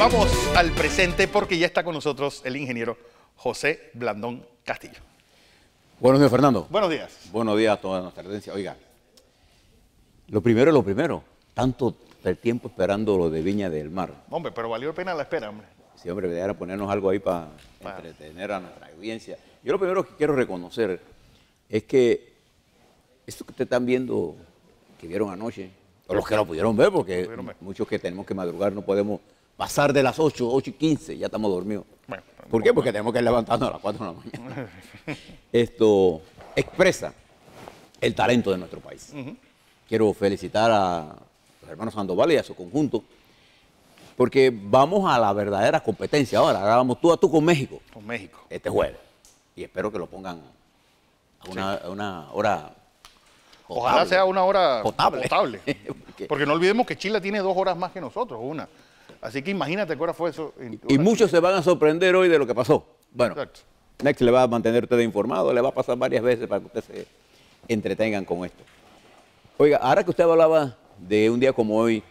Vamos al presente porque ya está con nosotros el ingeniero José Blandón Castillo. Buenos días, Fernando. Buenos días. Buenos días a toda nuestra audiencia. Oiga, lo primero es lo primero. Tanto tiempo esperando lo de Viña del Mar. Hombre, pero valió la pena la espera, hombre. Sí, hombre, debería ponernos algo ahí para entretener a nuestra audiencia. Yo lo primero que quiero reconocer es que esto que ustedes están viendo, que vieron anoche, o los que lo pudieron ver, porque muchos que tenemos que madrugar no podemos pasar de las 8:15, ya estamos dormidos. Bueno, ¿por qué? Porque tenemos que levantarnos a las 4 de la mañana. Esto expresa el talento de nuestro país. Quiero felicitar a los hermanos Sandoval y a su conjunto, porque vamos a la verdadera competencia ahora. Ahora vamos tú a tú con México. Con México. Este jueves. Y espero que lo pongan a una hora potable. Ojalá sea una hora potable. Porque no olvidemos que Chile tiene 2 horas más que nosotros, una. Así que imagínate qué hora fue eso. Y muchos se van a sorprender hoy de lo que pasó. Bueno, exacto. Next le va a mantener usted informado, le va a pasar varias veces para que ustedes se entretengan con esto. Oiga, ahora que usted hablaba de un día como hoy,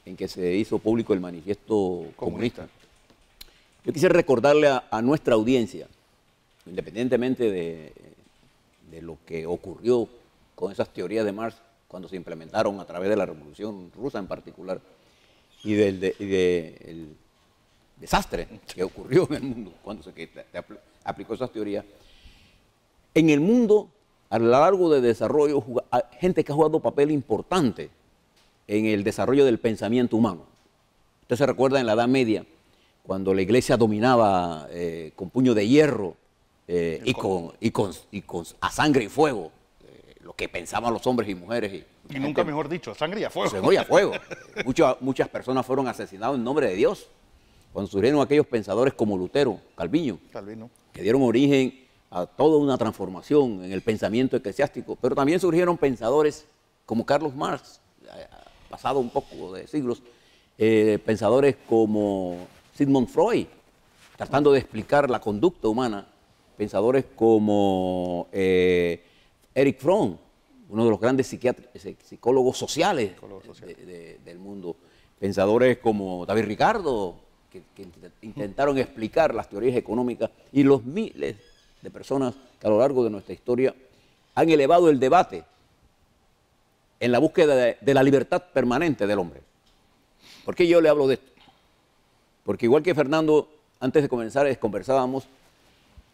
en que se hizo público el manifiesto comunista, yo quisiera recordarle a nuestra audiencia, independientemente de lo que ocurrió con esas teorías de Marx cuando se implementaron a través de la Revolución Rusa en particular, y del desastre que ocurrió en el mundo cuando se aplicó esas teorías. En el mundo, a lo largo del desarrollo, hay gente que ha jugado papel importante en el desarrollo del pensamiento humano. Usted se recuerda en la Edad Media, cuando la iglesia dominaba con puño de hierro a sangre y fuego lo que pensaban los hombres y mujeres. Y nunca mejor dicho, sangre y a fuego. Sangre y a fuego. Muchas personas fueron asesinadas en nombre de Dios. Cuando surgieron aquellos pensadores como Lutero, Calvino, que dieron origen a toda una transformación en el pensamiento eclesiástico, pero también surgieron pensadores como Carlos Marx, pasado un poco de siglos, pensadores como Sigmund Freud, tratando de explicar la conducta humana, pensadores como Erich Fromm, uno de los grandes psicólogos sociales del mundo, pensadores como David Ricardo, que intentaron explicar las teorías económicas, y los miles de personas que a lo largo de nuestra historia han elevado el debate en la búsqueda de la libertad permanente del hombre. ¿Por qué yo le hablo de esto? Porque igual que Fernando, antes de comenzar conversábamos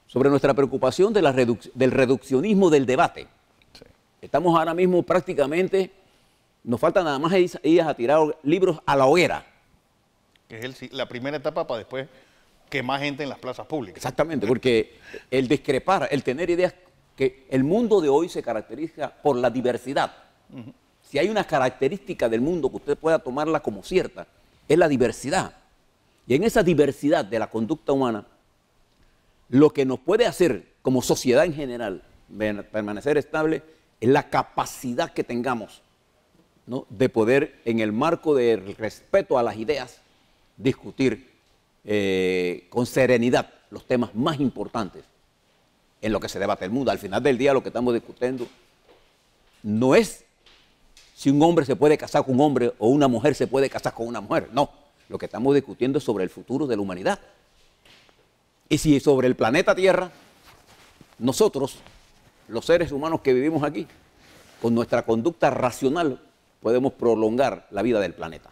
sobre nuestra preocupación del reduccionismo del debate. Sí. Estamos ahora mismo prácticamente, nos falta nada más ir a tirar libros a la hoguera. Que es la primera etapa para después quemar gente en las plazas públicas. Exactamente, porque el discrepar, el tener ideas, que el mundo de hoy se caracteriza por la diversidad. Si hay una característica del mundo que usted pueda tomarla como cierta, es la diversidad. Y en esa diversidad de la conducta humana, lo que nos puede hacer como sociedad en general permanecer estable es la capacidad que tengamos, ¿no?, de poder, en el marco del respeto a las ideas, discutir con serenidad los temas más importantes en lo que se debate el mundo. Al final del día lo que estamos discutiendo no es si un hombre se puede casar con un hombre o una mujer se puede casar con una mujer. No, lo que estamos discutiendo es sobre el futuro de la humanidad. Y si sobre el planeta Tierra, nosotros, los seres humanos que vivimos aquí, con nuestra conducta racional, podemos prolongar la vida del planeta.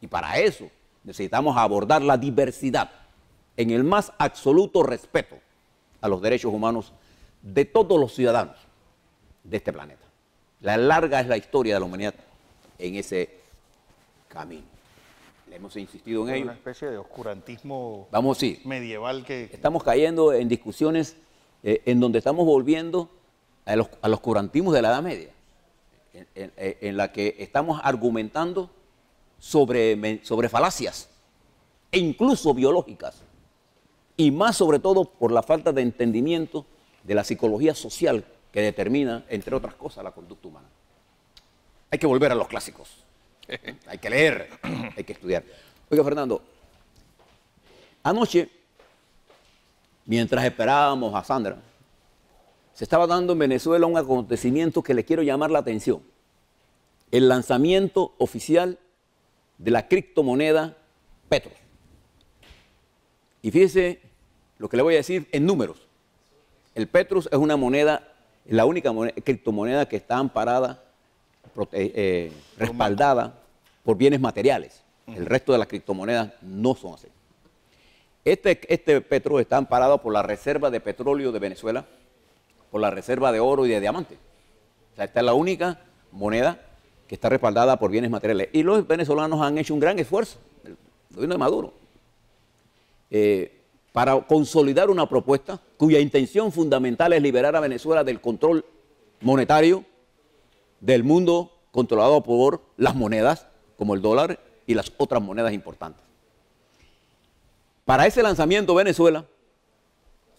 Y para eso necesitamos abordar la diversidad en el más absoluto respeto a los derechos humanos de todos los ciudadanos de este planeta. La larga es la historia de la humanidad en ese camino. Le hemos insistido en ello. Una especie de oscurantismo medieval que... Estamos cayendo en discusiones en donde estamos volviendo al oscurantismo de la Edad Media, en la que estamos argumentando sobre falacias, e incluso biológicas, y más sobre todo por la falta de entendimiento de la psicología social que determina, entre otras cosas, la conducta humana. Hay que volver a los clásicos, hay que leer, hay que estudiar. Oiga, Fernando, anoche, mientras esperábamos a Sandra, se estaba dando en Venezuela un acontecimiento que le quiero llamar la atención. El lanzamiento oficial de la criptomoneda Petro. Y fíjese lo que le voy a decir en números. El Petrus es una moneda, la única criptomoneda que está amparada, respaldada por bienes materiales. El resto de las criptomonedas no son así. Este Petrus está amparado por la reserva de petróleo de Venezuela, por la reserva de oro y de diamantes. O sea, esta es la única moneda que está respaldada por bienes materiales. Y los venezolanos han hecho un gran esfuerzo, el gobierno de Maduro, para consolidar una propuesta cuya intención fundamental es liberar a Venezuela del control monetario del mundo controlado por las monedas, como el dólar y las otras monedas importantes. Para ese lanzamiento Venezuela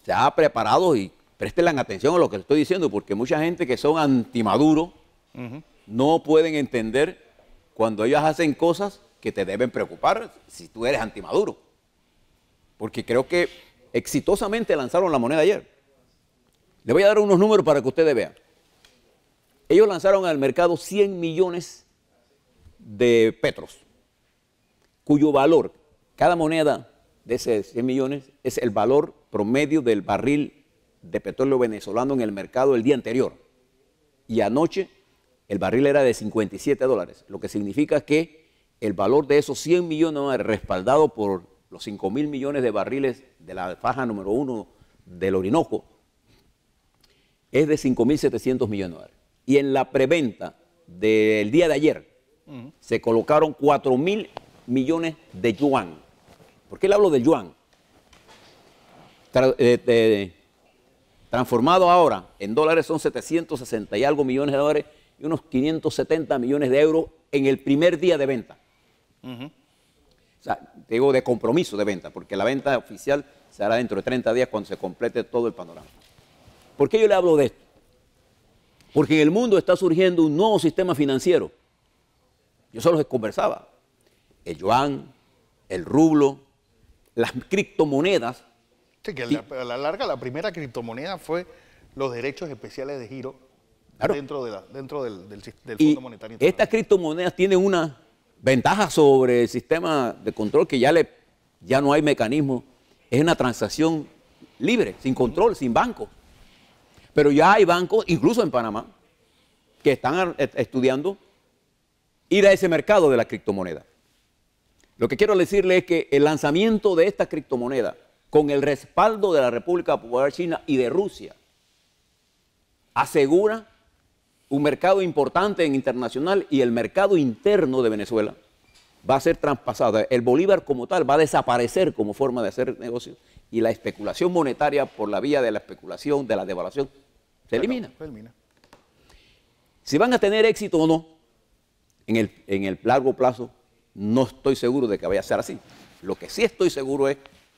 se ha preparado, y préstenle atención a lo que les estoy diciendo, porque mucha gente que son anti-Maduro no pueden entender cuando ellos hacen cosas que te deben preocupar si tú eres anti-Maduro. Porque creo que exitosamente lanzaron la moneda ayer. Le voy a dar unos números para que ustedes vean. Ellos lanzaron al mercado 100 millones de petros, cuyo valor, cada moneda de esos 100 millones es el valor promedio del barril de petróleo venezolano en el mercado el día anterior. Y anoche el barril era de $57, lo que significa que el valor de esos 100 millones respaldado por los 5.000 millones de barriles de la faja número 1 del Orinoco es de 5.700 millones de dólares. Y en la preventa del día de ayer se colocaron 4.000 millones de yuan. ¿Por qué le hablo del yuan? Transformado ahora en dólares son 760 y algo millones de dólares y unos 570 millones de euros en el primer día de venta. O sea, digo de compromiso de venta, porque la venta oficial se hará dentro de 30 días cuando se complete todo el panorama. ¿Por qué yo le hablo de esto? Porque en el mundo está surgiendo un nuevo sistema financiero. Yo solo les conversaba. El yuan, el rublo, las criptomonedas. Sí, que a la larga la primera criptomoneda fue los derechos especiales de giro, claro, dentro del y Fondo Monetario Internacional. Estas criptomonedas tienen una ventaja sobre el sistema de control que ya no hay mecanismo. Es una transacción libre, sin control, sin banco. Pero ya hay bancos, incluso en Panamá, que están estudiando ir a ese mercado de la criptomoneda. Lo que quiero decirle es que el lanzamiento de esta criptomoneda, con el respaldo de la República Popular China y de Rusia, asegura un mercado importante en internacional, y el mercado interno de Venezuela va a ser traspasado. El bolívar como tal va a desaparecer como forma de hacer negocios, y la especulación monetaria por la vía de la especulación, de la devaluación, se elimina. Si van a tener éxito o no en el largo plazo, no estoy seguro de que vaya a ser así. Lo que sí estoy seguro es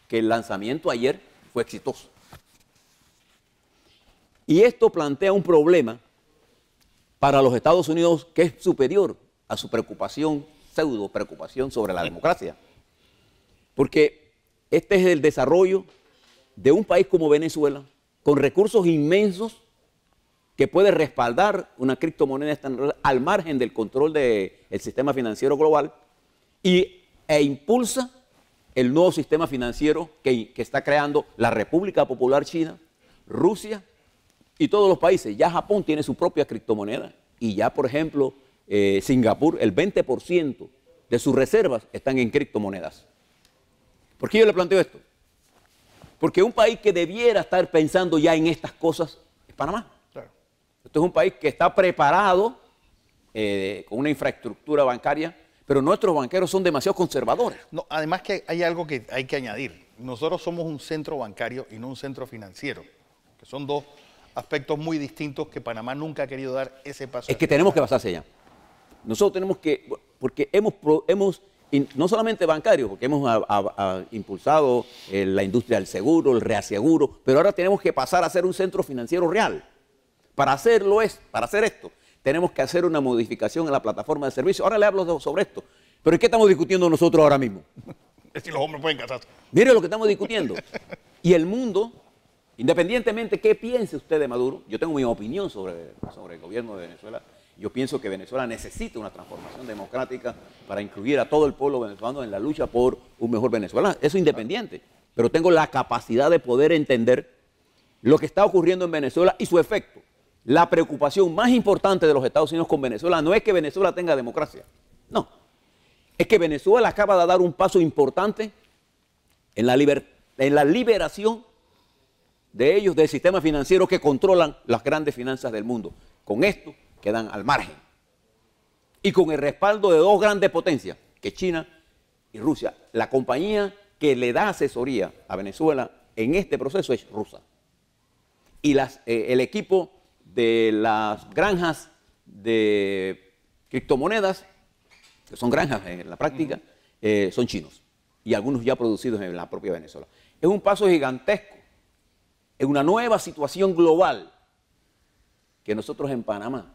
que el lanzamiento ayer fue exitoso. Y esto plantea un problema para los Estados Unidos que es superior a su preocupación, pseudo preocupación sobre la democracia. Porque este es el desarrollo de un país como Venezuela, con recursos inmensos, que puede respaldar una criptomoneda al margen del control del sistema financiero global, e impulsa el nuevo sistema financiero que está creando la República Popular China, Rusia y todos los países. Ya Japón tiene su propia criptomoneda, y ya, por ejemplo, Singapur, el 20% de sus reservas están en criptomonedas. ¿Por qué yo le planteo esto? Porque un país que debiera estar pensando ya en estas cosas es Panamá. Claro. Esto es un país que está preparado con una infraestructura bancaria, pero nuestros banqueros son demasiado conservadores. No, además que hay algo que hay que añadir. Nosotros somos un centro bancario y no un centro financiero, que son dos aspectos muy distintos que Panamá nunca ha querido dar ese paso. Es que tenemos que basarse allá. Nosotros tenemos que, porque hemos no solamente bancarios, porque hemos impulsado la industria del seguro, el reaseguro, pero ahora tenemos que pasar a ser un centro financiero real. Para hacer esto, tenemos que hacer una modificación en la plataforma de servicio. Ahora le hablo sobre esto. Pero ¿qué estamos discutiendo nosotros ahora mismo? Es si los hombres pueden casarse. Mire lo que estamos discutiendo. Y el mundo, independientemente de qué piense usted de Maduro, yo tengo mi opinión sobre el gobierno de Venezuela. Yo pienso que Venezuela necesita una transformación democrática para incluir a todo el pueblo venezolano en la lucha por un mejor Venezuela. Eso independiente pero tengo la capacidad de poder entender lo que está ocurriendo en Venezuela y su efecto. La preocupación más importante de los Estados Unidos con Venezuela no es que Venezuela tenga democracia, no. Es que Venezuela acaba de dar un paso importante en la liberación de ellos del sistema financiero que controlan las grandes finanzas del mundo. Con esto quedan al margen. Y con el respaldo de dos grandes potencias, que es China y Rusia. La compañía que le da asesoría a Venezuela en este proceso es rusa. Y el equipo de las granjas de criptomonedas, que son granjas en la práctica, son chinos. Y algunos ya producidos en la propia Venezuela. Es un paso gigantesco en una nueva situación global que nosotros en Panamá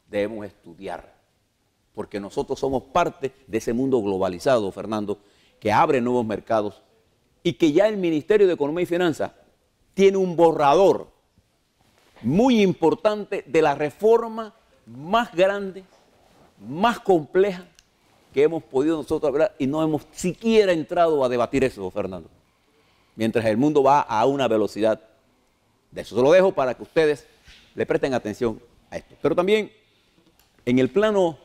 debemos estudiar. Porque nosotros somos parte de ese mundo globalizado, Fernando, que abre nuevos mercados y que ya el Ministerio de Economía y Finanzas tiene un borrador muy importante de la reforma más grande, más compleja que hemos podido nosotros hablar y no hemos siquiera entrado a debatir eso, Fernando. Mientras el mundo va a una velocidad de eso. Se lo dejo para que ustedes le presten atención a esto. Pero también en el plano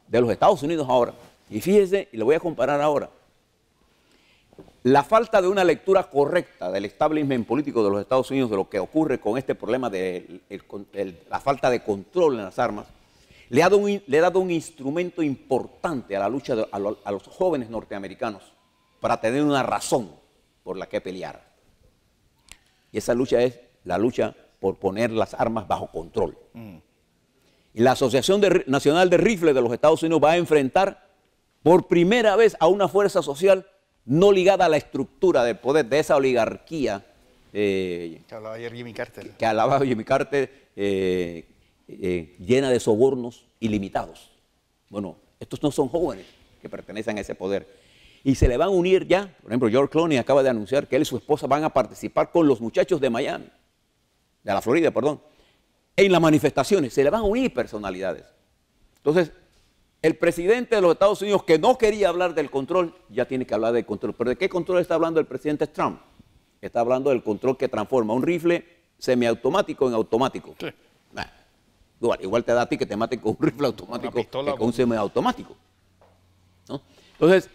de los Estados Unidos ahora, y fíjese, y lo voy a comparar ahora, la falta de una lectura correcta del establishment político de los Estados Unidos de lo que ocurre con este problema de la falta de control en las armas, le ha dado un instrumento importante a la lucha a los jóvenes norteamericanos para tener una razón por la que pelear. Y esa lucha es la lucha por poner las armas bajo control. Y la Asociación Nacional de Rifles de los Estados Unidos va a enfrentar por primera vez a una fuerza social no ligada a la estructura del poder de esa oligarquía que hablaba ayer Jimmy Carter. Que hablaba Jimmy Carter, llena de sobornos ilimitados. Bueno, estos no son jóvenes que pertenecen a ese poder. Y se le van a unir ya, por ejemplo, George Clooney acaba de anunciar que él y su esposa van a participar con los muchachos de Miami, de la Florida, perdón, en las manifestaciones. Se le van a unir personalidades. Entonces, el presidente de los Estados Unidos, que no quería hablar del control, ya tiene que hablar del control. ¿Pero de qué control está hablando el presidente Trump? Está hablando del control que transforma un rifle semiautomático en automático. Sí. Igual te da a ti que te maten con un rifle automático que con un semiautomático, ¿no? Entonces,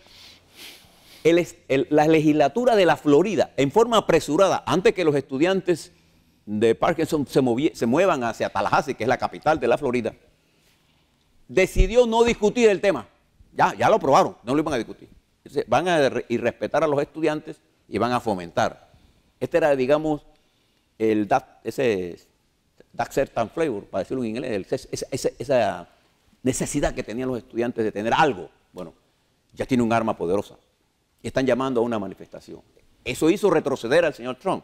la legislatura de la Florida, en forma apresurada, antes que los estudiantes de Parkinson se muevan hacia Tallahassee, que es la capital de la Florida, decidió no discutir el tema. Ya lo aprobaron, no lo iban a discutir. Entonces, van a respetar a los estudiantes y van a fomentar. Este era, digamos, ese certain flavor, para decirlo en inglés, esa necesidad que tenían los estudiantes de tener algo. Bueno, ya tiene un arma poderosa. Y están llamando a una manifestación. Eso hizo retroceder al señor Trump,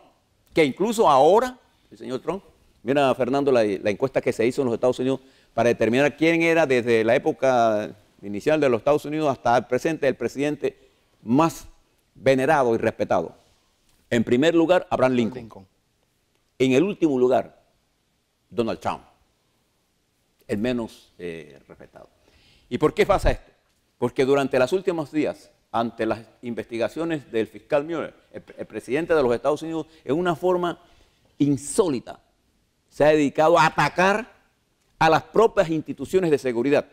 que incluso ahora, el señor Trump, mira, Fernando, la encuesta que se hizo en los Estados Unidos para determinar quién era desde la época inicial de los Estados Unidos hasta el presente el presidente más venerado y respetado. En primer lugar, Abraham Lincoln. En el último lugar, Donald Trump, el menos respetado. ¿Y por qué pasa esto? Porque durante los últimos días, ante las investigaciones del fiscal Mueller, el presidente de los Estados Unidos, en una forma insólita, se ha dedicado a atacar a las propias instituciones de seguridad.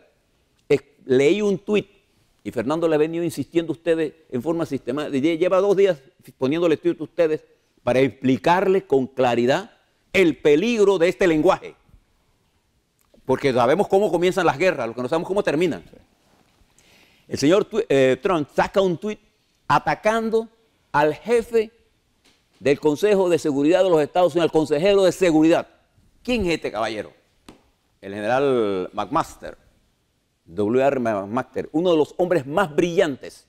Leí un tuit, y Fernando le ha venido insistiendo a ustedes en forma sistemática, lleva 2 días poniéndole tuit a ustedes para explicarles con claridad el peligro de este lenguaje. Porque sabemos cómo comienzan las guerras, lo que no sabemos cómo terminan. El señor Trump saca un tuit atacando al jefe del Consejo de Seguridad de los Estados Unidos, al consejero de seguridad. ¿Quién es este caballero? El general McMaster, W.R. McMaster, uno de los hombres más brillantes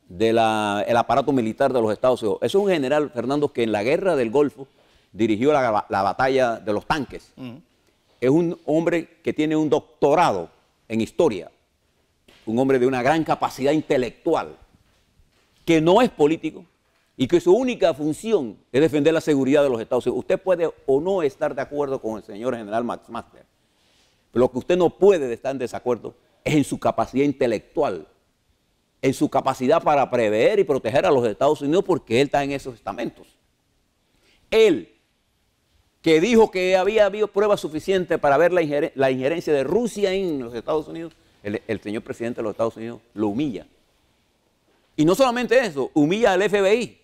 del aparato militar de los Estados Unidos. Es un general, Fernando, que en la guerra del Golfo dirigió la batalla de los tanques. Es un hombre que tiene un doctorado en historia, un hombre de una gran capacidad intelectual, que no es político y que su única función es defender la seguridad de los Estados Unidos. Usted puede o no estar de acuerdo con el señor general McMaster, pero lo que usted no puede estar en desacuerdo es en su capacidad intelectual, en su capacidad para prever y proteger a los Estados Unidos porque él está en esos estamentos. Él, que dijo que había habido pruebas suficientes para ver la injerencia de Rusia en los Estados Unidos, el señor presidente de los Estados Unidos lo humilla. Y no solamente eso, humilla al FBI.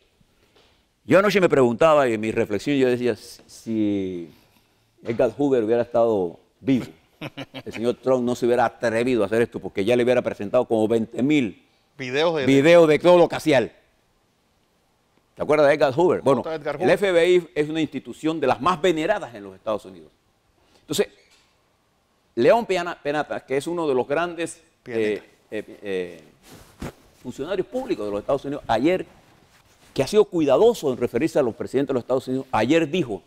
Yo anoche me preguntaba, y en mi reflexión yo decía, si Edgar Hoover hubiera estado vivo, el señor Trump no se hubiera atrevido a hacer esto porque ya le hubiera presentado como 20,000 videos de todo lo casual. ¿Te acuerdas de Edgar Hoover? Bueno, el FBI es una institución de las más veneradas en los Estados Unidos. Entonces, León Panetta, que es uno de los grandes funcionarios públicos de los Estados Unidos, ayer, que ha sido cuidadoso en referirse a los presidentes de los Estados Unidos, ayer dijo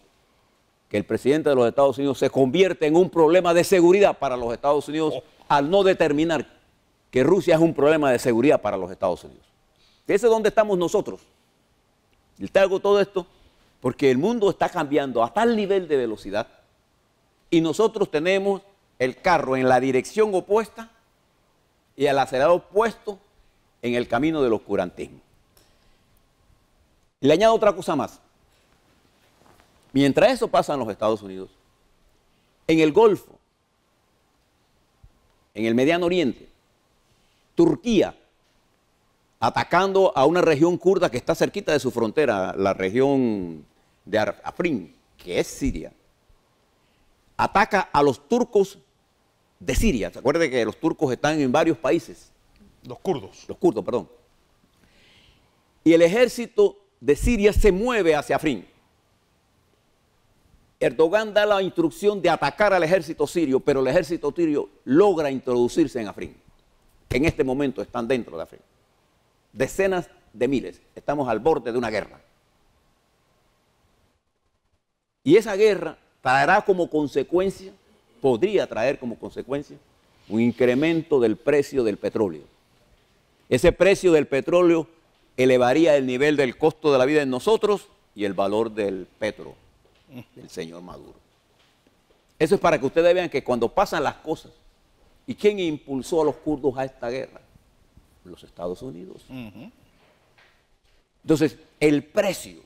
que el presidente de los Estados Unidos se convierte en un problema de seguridad para los Estados Unidos al no determinar que Rusia es un problema de seguridad para los Estados Unidos. Ese es donde estamos nosotros. Y te hago todo esto porque el mundo está cambiando a tal nivel de velocidad y nosotros tenemos el carro en la dirección opuesta y el acelerador puesto en el camino del oscurantismo. Le añado otra cosa más. Mientras eso pasa en los Estados Unidos, en el Golfo, en el Mediano Oriente, Turquía, atacando a una región kurda que está cerquita de su frontera, la región de Afrin, que es Siria, ataca a los turcos de Siria. ¿Se acuerdan que los turcos están en varios países? Los kurdos. Los kurdos, perdón. Y el ejército de Siria se mueve hacia Afrin. Erdogan da la instrucción de atacar al ejército sirio, pero el ejército sirio logra introducirse en Afrin. En este momento están dentro de Afrin. Decenas de miles. Estamos al borde de una guerra. Y esa guerra traerá como consecuencia, podría traer como consecuencia, un incremento del precio del petróleo. Ese precio del petróleo elevaría el nivel del costo de la vida en nosotros y el valor del petro del señor Maduro. Eso es para que ustedes vean que cuando pasan las cosas, ¿y quién impulsó a los kurdos a esta guerra? Los Estados Unidos. Entonces, el precio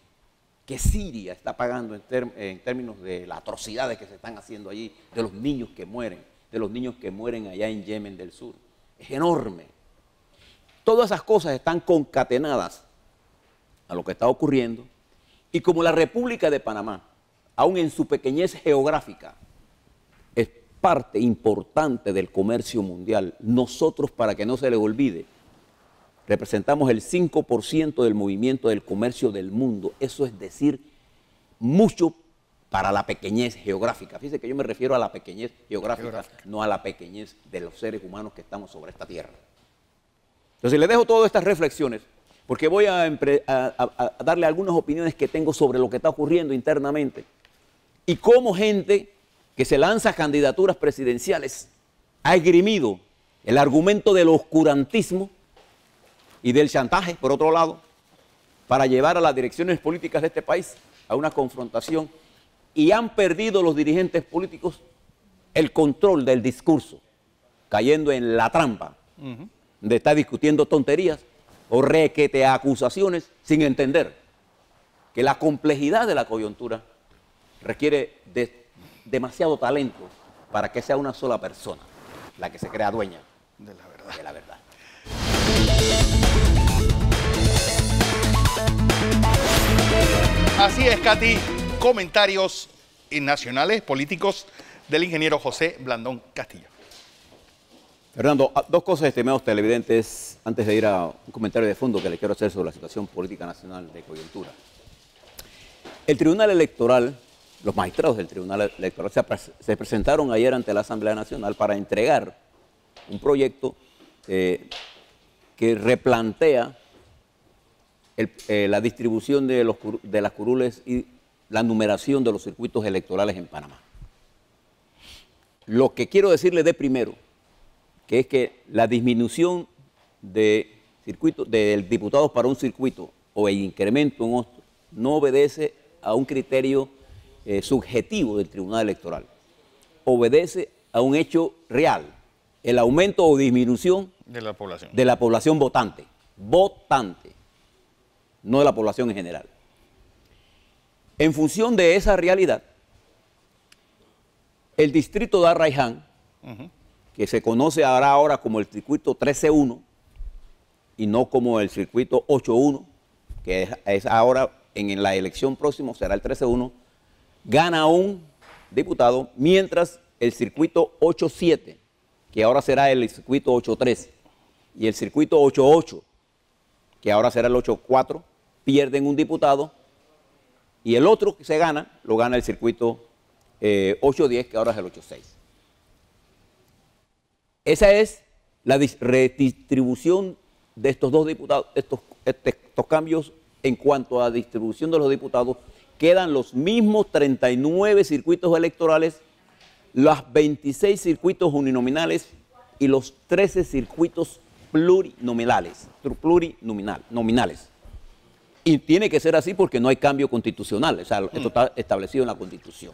que Siria está pagando en términos de las atrocidades que se están haciendo allí, de los niños que mueren allá en Yemen del Sur, es enorme. Todas esas cosas están concatenadas a lo que está ocurriendo y como la República de Panamá, aún en su pequeñez geográfica, es parte importante del comercio mundial, nosotros, para que no se les olvide, representamos el 5% del movimiento del comercio del mundo. Eso es decir, mucho para la pequeñez geográfica. Fíjense que yo me refiero a la pequeñez geográfica, no a la pequeñez de los seres humanos que estamos sobre esta tierra. Entonces, les dejo todas estas reflexiones porque voy a darle algunas opiniones que tengo sobre lo que está ocurriendo internamente y cómo gente que se lanza a candidaturas presidenciales ha esgrimido el argumento del oscurantismo y del chantaje, por otro lado, para llevar a las direcciones políticas de este país a una confrontación y han perdido los dirigentes políticos el control del discurso, cayendo en la trampa de estar discutiendo tonterías o requete acusaciones sin entender que la complejidad de la coyuntura requiere de demasiado talento para que sea una sola persona la que se crea dueña de la verdad. Así es, Katy. Comentarios nacionales, políticos del ingeniero José Blandón Castillo. Fernando, dos cosas, estimados televidentes, antes de ir a un comentario de fondo que le quiero hacer sobre la situación política nacional de coyuntura. El Tribunal Electoral, los magistrados del Tribunal Electoral se presentaron ayer ante la Asamblea Nacional para entregar un proyecto que replantea la distribución de las curules y la numeración de los circuitos electorales en Panamá. Lo que quiero decirles de primero, que es que la disminución de diputados para un circuito o el incremento en otro no obedece a un criterio subjetivo del Tribunal Electoral, obedece a un hecho real. El aumento o disminución De la población. De la población votante. Votante. No de la población en general. En función de esa realidad, el distrito de Arraiján, que se conoce ahora como el circuito 13-1 y no como el circuito 8-1, que es ahora en la elección próxima será el 13-1, gana un diputado, mientras el circuito 8-7, que ahora será el circuito 8-3, y el circuito 8-8, que ahora será el 8-4, pierden un diputado, y el otro que se gana, lo gana el circuito 8-10, que ahora es el 8-6. Esa es la redistribución de estos dos diputados, estos cambios en cuanto a distribución de los diputados. Quedan los mismos 39 circuitos electorales, los 26 circuitos uninominales y los 13 circuitos plurinominales. Y tiene que ser así porque no hay cambio constitucional, o sea, esto está establecido en la Constitución.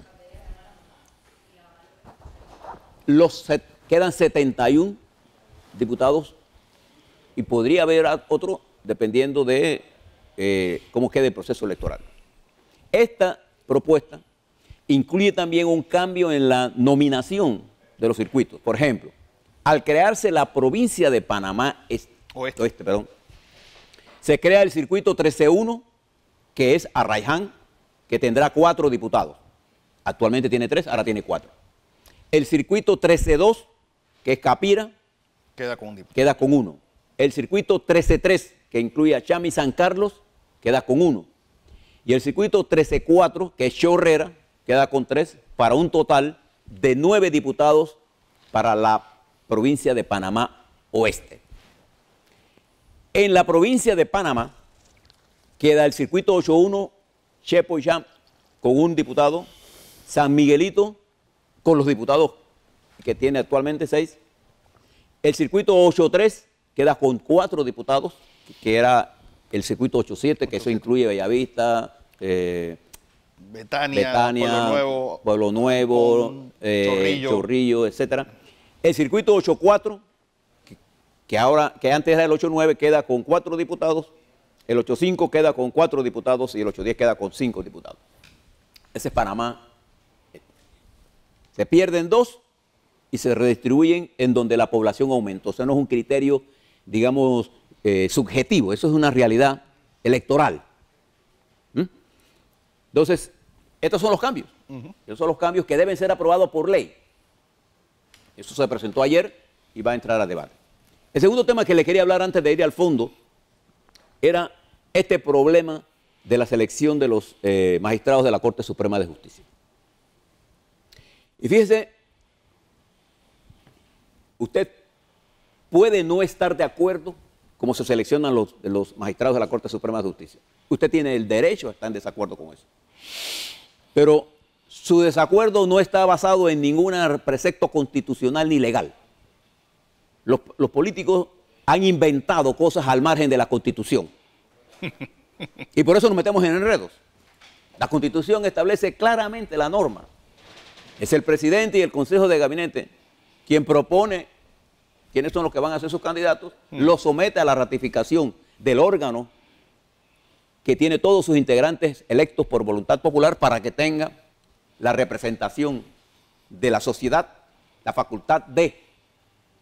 Quedan 71 diputados y podría haber otro dependiendo de cómo quede el proceso electoral. Esta propuesta incluye también un cambio en la nominación de los circuitos. Por ejemplo, al crearse la provincia de Panamá Oeste, se crea el circuito 13-1, que es Arraiján, que tendrá 4 diputados. Actualmente tiene 3, ahora tiene 4. El circuito 13-2, que es Capira, queda con un diputado. Queda con 1. El circuito 13-3, que incluye a Chami y San Carlos, queda con 1. Y el circuito 13-4, que es Chorrera, queda con 3, para un total de 9 diputados para la provincia de Panamá Oeste. En la provincia de Panamá queda el circuito 8-1, Chepo y Cham, con un diputado, San Miguelito, con los diputados que tiene actualmente 6. El circuito 8-3 queda con 4 diputados, que era el circuito 8-7, que eso incluye Bellavista, Betania, Pueblo Nuevo, Chorrillo, etc. El circuito 8-4, que antes era el 8-9, queda con 4 diputados, el 8-5 queda con 4 diputados y el 8-10 queda con 5 diputados. Ese es Panamá. Se pierden 2 y se redistribuyen en donde la población aumentó. O sea, no es un criterio, digamos, subjetivo, eso es una realidad electoral. Entonces, estos son los cambios. Estos son los cambios que deben ser aprobados por ley. Eso se presentó ayer y va a entrar a debate. El segundo tema que le quería hablar antes de ir al fondo era este problema de la selección de los magistrados de la Corte Suprema de Justicia. Y fíjese, usted puede no estar de acuerdo cómo se seleccionan los magistrados de la Corte Suprema de Justicia. Usted tiene el derecho a estar en desacuerdo con eso. Pero su desacuerdo no está basado en ningún precepto constitucional ni legal. Los políticos han inventado cosas al margen de la Constitución. Y por eso nos metemos en enredos. La Constitución establece claramente la norma. Es el presidente y el Consejo de Gabinete quien propone quiénes son los que van a ser sus candidatos, lo somete a la ratificación del órgano que tiene todos sus integrantes electos por voluntad popular para que tenga la representación de la sociedad, la facultad de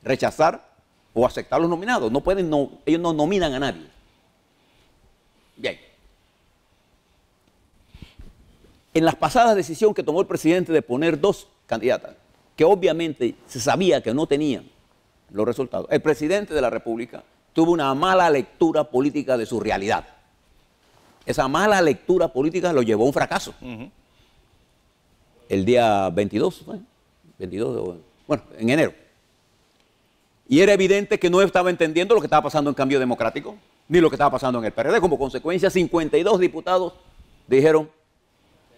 rechazar o aceptar los nominados. No pueden, ellos no nominan a nadie. Bien. En las pasadas decisiones que tomó el presidente de poner 2 candidatas, que obviamente se sabía que no tenían los resultados, el presidente de la República tuvo una mala lectura política de su realidad. Esa mala lectura política lo llevó a un fracaso. El día 22, en enero. Y era evidente que no estaba entendiendo lo que estaba pasando en Cambio Democrático, ni lo que estaba pasando en el PRD. Como consecuencia, 52 diputados dijeron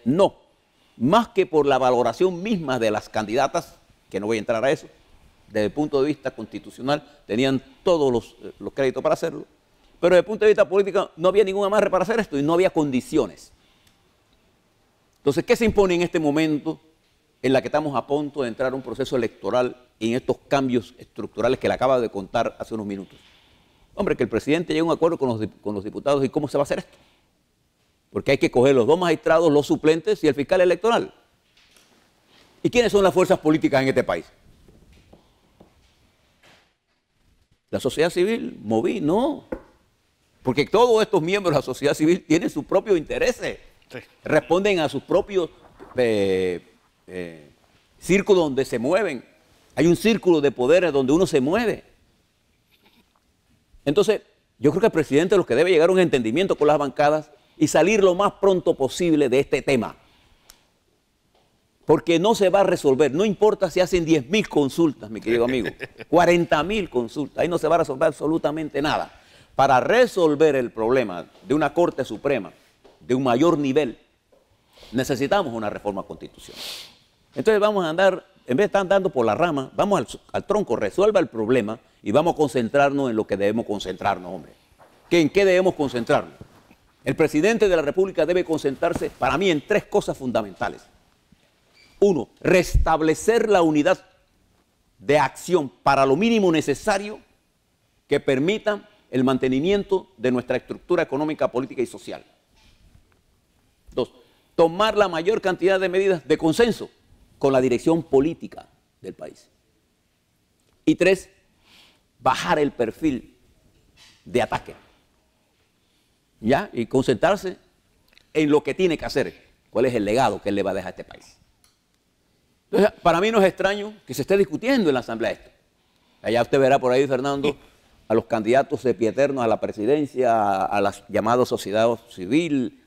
no, más que por la valoración misma de las candidatas, que no voy a entrar a eso, desde el punto de vista constitucional, tenían todos los créditos para hacerlo, pero desde el punto de vista político no había ningún amarre para hacer esto y no había condiciones. Entonces, ¿qué se impone en este momento en la que estamos a punto de entrar a un proceso electoral y en estos cambios estructurales que le acaba de contar hace unos minutos. Hombre, que el presidente llegue a un acuerdo con los diputados y cómo se va a hacer esto. Porque hay que coger los dos magistrados, los suplentes y el fiscal electoral. ¿Y quiénes son las fuerzas políticas en este país? La sociedad civil, Moví, no. Porque todos estos miembros de la sociedad civil tienen sus propios intereses. Sí. Responden a sus propios círculos donde se mueven. Hay un círculo de poderes donde uno se mueve. Entonces, yo creo que el presidente lo que debe llegar a un entendimiento con las bancadas y salir lo más pronto posible de este tema. Porque no se va a resolver, no importa si hacen 10.000 consultas, mi querido amigo, 40.000 consultas, ahí no se va a resolver absolutamente nada. Para resolver el problema de una Corte Suprema de un mayor nivel, necesitamos una reforma constitucional. Entonces vamos a andar, en vez de estar andando por la rama, vamos al tronco, resuelva el problema y vamos a concentrarnos en lo que debemos concentrarnos, hombre. ¿En qué debemos concentrarnos? El presidente de la República debe concentrarse, para mí, en 3 cosas fundamentales. 1, restablecer la unidad de acción para lo mínimo necesario que permita el mantenimiento de nuestra estructura económica, política y social. 2, tomar la mayor cantidad de medidas de consenso con la dirección política del país. Y 3, bajar el perfil de ataque. ¿Ya? Y concentrarse en lo que tiene que hacer, cuál es el legado que él le va a dejar a este país. Entonces, para mí no es extraño que se esté discutiendo en la Asamblea esto. Allá usted verá por ahí, Fernando, a los candidatos sepieternos a la presidencia, a la llamada sociedad civil,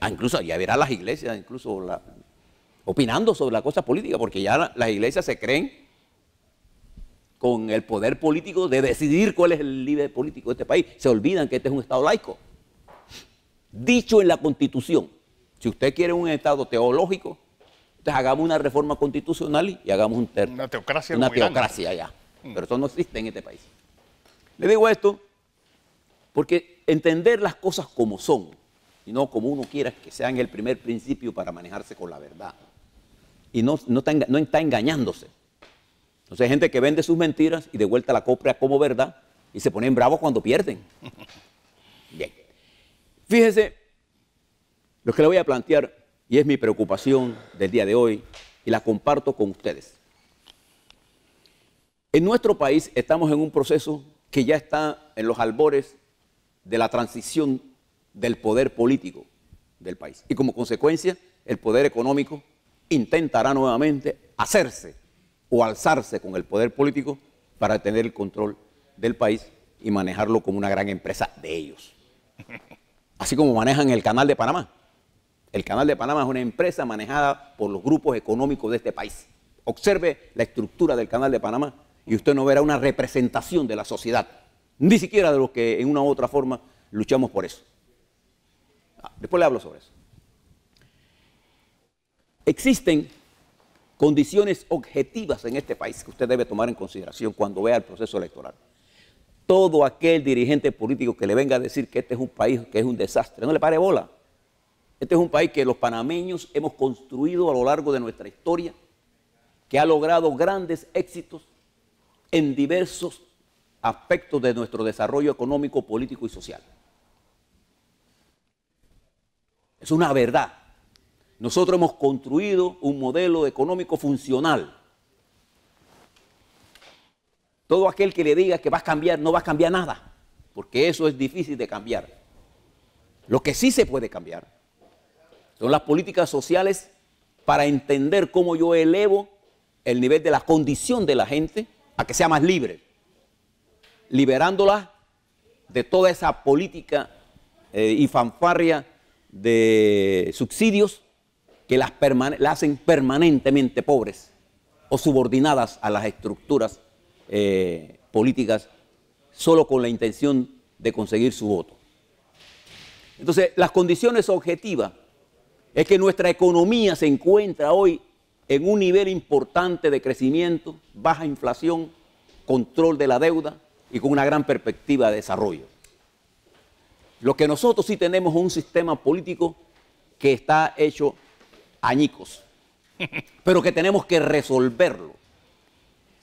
incluso ya verá las iglesias, incluso opinando sobre la cosa política, porque ya las iglesias se creen con el poder político de decidir cuál es el líder político de este país. Se olvidan que este es un Estado laico. Dicho en la Constitución, si usted quiere un Estado teológico, entonces hagamos una reforma constitucional y hagamos una teocracia allá. Pero eso no existe en este país. Le digo esto porque entender las cosas como son y no como uno quiera que sean el primer principio para manejarse con la verdad. Y no está engañándose. Entonces hay gente que vende sus mentiras y de vuelta la compra como verdad y se ponen bravos cuando pierden. Bien. Fíjese lo que le voy a plantear y es mi preocupación del día de hoy y la comparto con ustedes. En nuestro país estamos en un proceso que ya está en los albores de la transición del poder político del país. Y como consecuencia, el poder económico intentará nuevamente hacerse o alzarse con el poder político para tener el control del país y manejarlo como una gran empresa de ellos. Así como manejan el Canal de Panamá. El Canal de Panamá es una empresa manejada por los grupos económicos de este país. Observe la estructura del Canal de Panamá y usted no verá una representación de la sociedad, ni siquiera de los que en una u otra forma luchamos por eso. Después le hablo sobre eso. Existen condiciones objetivas en este país que usted debe tomar en consideración cuando vea el proceso electoral. Todo aquel dirigente político que le venga a decir que este es un país que es un desastre, no le pare bola. Este es un país que los panameños hemos construido a lo largo de nuestra historia, que ha logrado grandes éxitos en diversos aspectos de nuestro desarrollo económico, político y social. Es una verdad. Nosotros hemos construido un modelo económico funcional. Todo aquel que le diga que va a cambiar, no va a cambiar nada, porque eso es difícil de cambiar. Lo que sí se puede cambiar son las políticas sociales para entender cómo yo elevo el nivel de la condición de la gente a que sea más libre, liberándola de toda esa política y fanfarria de subsidios que las hacen permanentemente pobres o subordinadas a las estructuras políticas solo con la intención de conseguir su voto. Entonces, las condiciones objetivas es que nuestra economía se encuentra hoy en un nivel importante de crecimiento, baja inflación, control de la deuda y con una gran perspectiva de desarrollo. Lo que nosotros sí tenemos es un sistema político que está hecho añicos. pero que tenemos que resolverlo.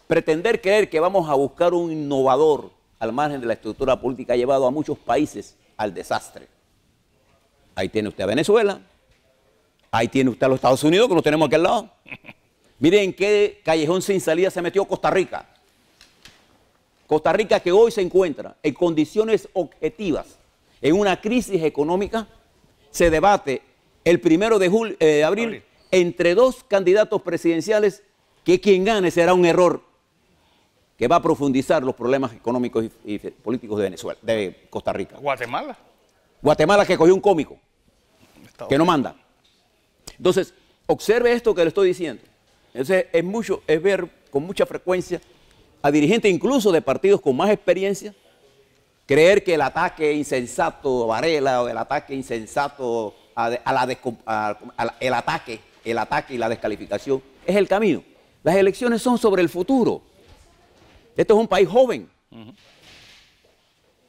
Pretender creer que vamos a buscar un innovador al margen de la estructura política ha llevado a muchos países al desastre. Ahí tiene usted a Venezuela, ahí tiene usted a los Estados Unidos, que los tenemos aquí al lado. Miren en qué callejón sin salida se metió Costa Rica. Costa Rica, que hoy se encuentra en condiciones objetivas, en una crisis económica, se debate el 1 de abril entre dos candidatos presidenciales que quien gane será un error que va a profundizar los problemas económicos y políticos de Venezuela, de Costa Rica. Guatemala. Guatemala, que cogió un cómico que no manda. Entonces, observe esto que le estoy diciendo. Entonces, es ver con mucha frecuencia a dirigentes incluso de partidos con más experiencia creer que el ataque insensato a Varela o el ataque insensato el ataque y la descalificación es el camino. Las elecciones son sobre el futuro. Esto es un país joven.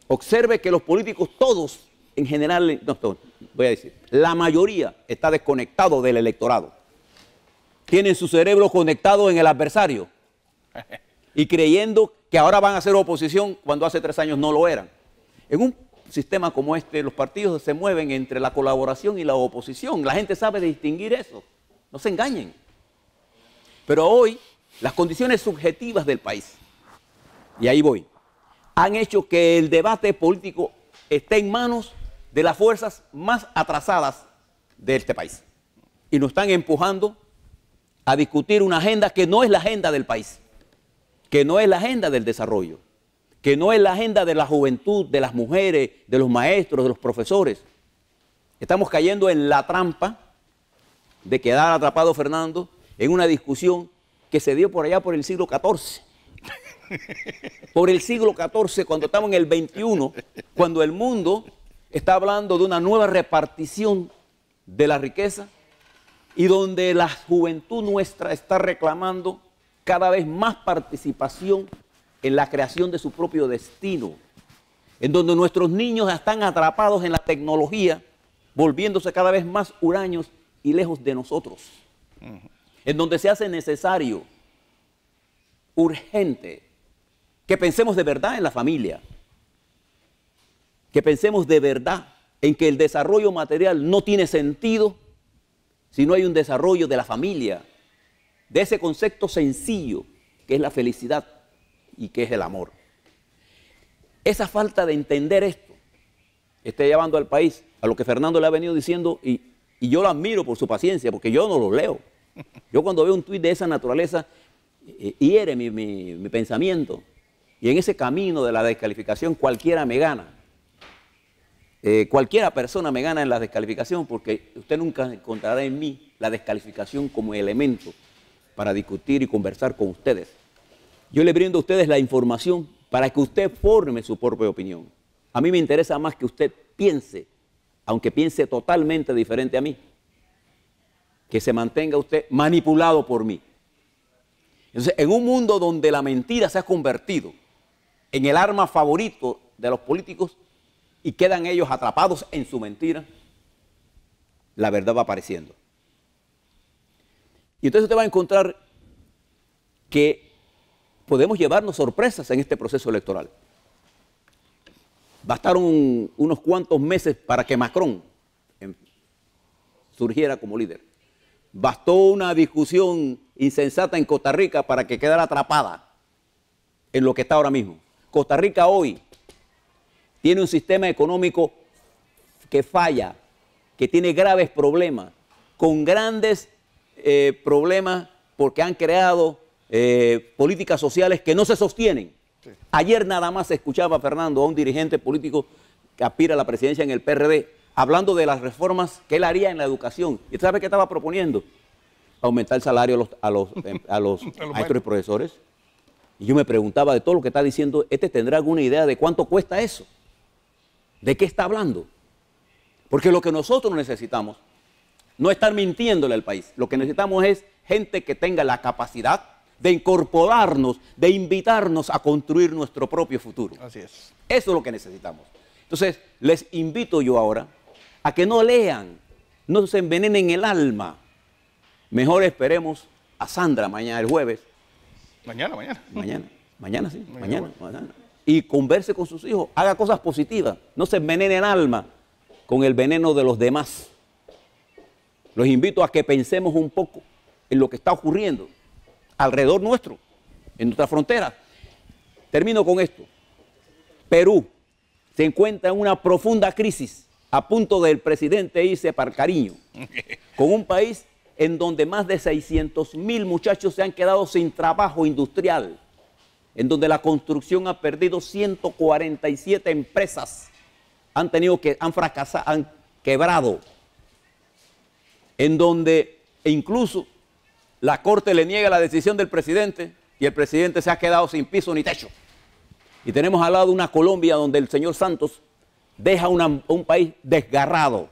Observe que los políticos todos, en general, no todos, voy a decir, la mayoría está desconectado del electorado. Tienen su cerebro conectado en el adversario y creyendo que ahora van a ser oposición cuando hace 3 años no lo eran. En un sistema como este, los partidos se mueven entre la colaboración y la oposición. La gente sabe distinguir eso. No se engañen. Pero hoy, las condiciones subjetivas del país, y ahí voy, han hecho que el debate político esté en manos de las fuerzas más atrasadas de este país. Y nos están empujando a discutir una agenda que no es la agenda del país, que no es la agenda del desarrollo, que no es la agenda de la juventud, de las mujeres, de los maestros, de los profesores. Estamos cayendo en la trampa de quedar atrapado, Fernando, en una discusión que se dio por allá por el siglo XIV. Por el siglo XIV, cuando estamos en el XXI, cuando el mundo está hablando de una nueva repartición de la riqueza y donde la juventud nuestra está reclamando cada vez más participación en la creación de su propio destino, en donde nuestros niños están atrapados en la tecnología, volviéndose cada vez más huraños y lejos de nosotros, en donde se hace necesario, urgente, que pensemos de verdad en la familia, que pensemos de verdad en que el desarrollo material no tiene sentido si no hay un desarrollo de la familia, de ese concepto sencillo que es la felicidad y que es el amor. Esa falta de entender esto está llevando al país a lo que Fernando le ha venido diciendo y yo lo admiro por su paciencia, porque yo no lo leo. Yo cuando veo un tuit de esa naturaleza hiere mi pensamiento. Y en ese camino de la descalificación cualquiera me gana. Cualquiera persona me gana en la descalificación porque usted nunca encontrará en mí la descalificación como elemento para discutir y conversar con ustedes. Yo le brindo a ustedes la información para que usted forme su propia opinión. A mí me interesa más que usted piense, aunque piense totalmente diferente a mí, que se mantenga usted manipulado por mí. Entonces, en un mundo donde la mentira se ha convertido en el arma favorito de los políticos y quedan ellos atrapados en su mentira, la verdad va apareciendo. Y entonces usted va a encontrar que podemos llevarnos sorpresas en este proceso electoral. Bastaron unos cuantos meses para que Macron surgiera como líder. Bastó una discusión insensata en Costa Rica para que quedara atrapada en lo que está ahora mismo. Costa Rica hoy tiene un sistema económico que falla, que tiene graves problemas, con grandes problemas porque han creado políticas sociales que no se sostienen. Sí. Ayer nada más se escuchaba, Fernando, a un dirigente político que aspira a la presidencia en el PRD, hablando de las reformas que él haría en la educación. ¿Y sabe qué estaba proponiendo? Aumentar el salario a los maestros y profesores. Y yo me preguntaba, de todo lo que está diciendo, ¿tendrá alguna idea de cuánto cuesta eso? ¿De qué está hablando? Porque lo que nosotros necesitamos no es estar mintiéndole al país. Lo que necesitamos es gente que tenga la capacidad de incorporarnos, de invitarnos a construir nuestro propio futuro. Así es. Eso es lo que necesitamos. Entonces, les invito yo ahora a que no lean, no se envenenen el alma Mejor esperemos a Sandra mañana, el jueves. Mañana. Mañana. Y converse con sus hijos, haga cosas positivas, no se envenene el alma con el veneno de los demás. Los invito a que pensemos un poco en lo que está ocurriendo alrededor nuestro, en nuestra frontera. Termino con esto. Perú se encuentra en una profunda crisis, a punto del presidente irse para el cariño, con un país en donde más de 600.000 muchachos se han quedado sin trabajo industrial, en donde la construcción ha perdido 147 empresas, han fracasado, han quebrado, en donde incluso la Corte le niega la decisión del presidente y el presidente se ha quedado sin piso ni techo. Y tenemos al lado una Colombia donde el señor Santos deja un país desgarrado,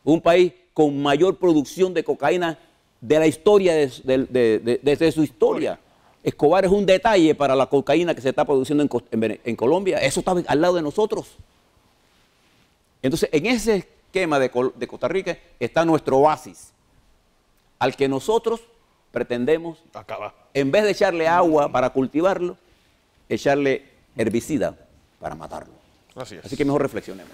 un país con mayor producción de cocaína de la historia, desde su historia. Escobar es un detalle para la cocaína que se está produciendo en Colombia. Eso está al lado de nosotros. Entonces, en ese esquema de Costa Rica está nuestro oasis, al que nosotros pretendemos, en vez de echarle agua para cultivarlo, echarle herbicida para matarlo. Así es. Así que mejor reflexionemos.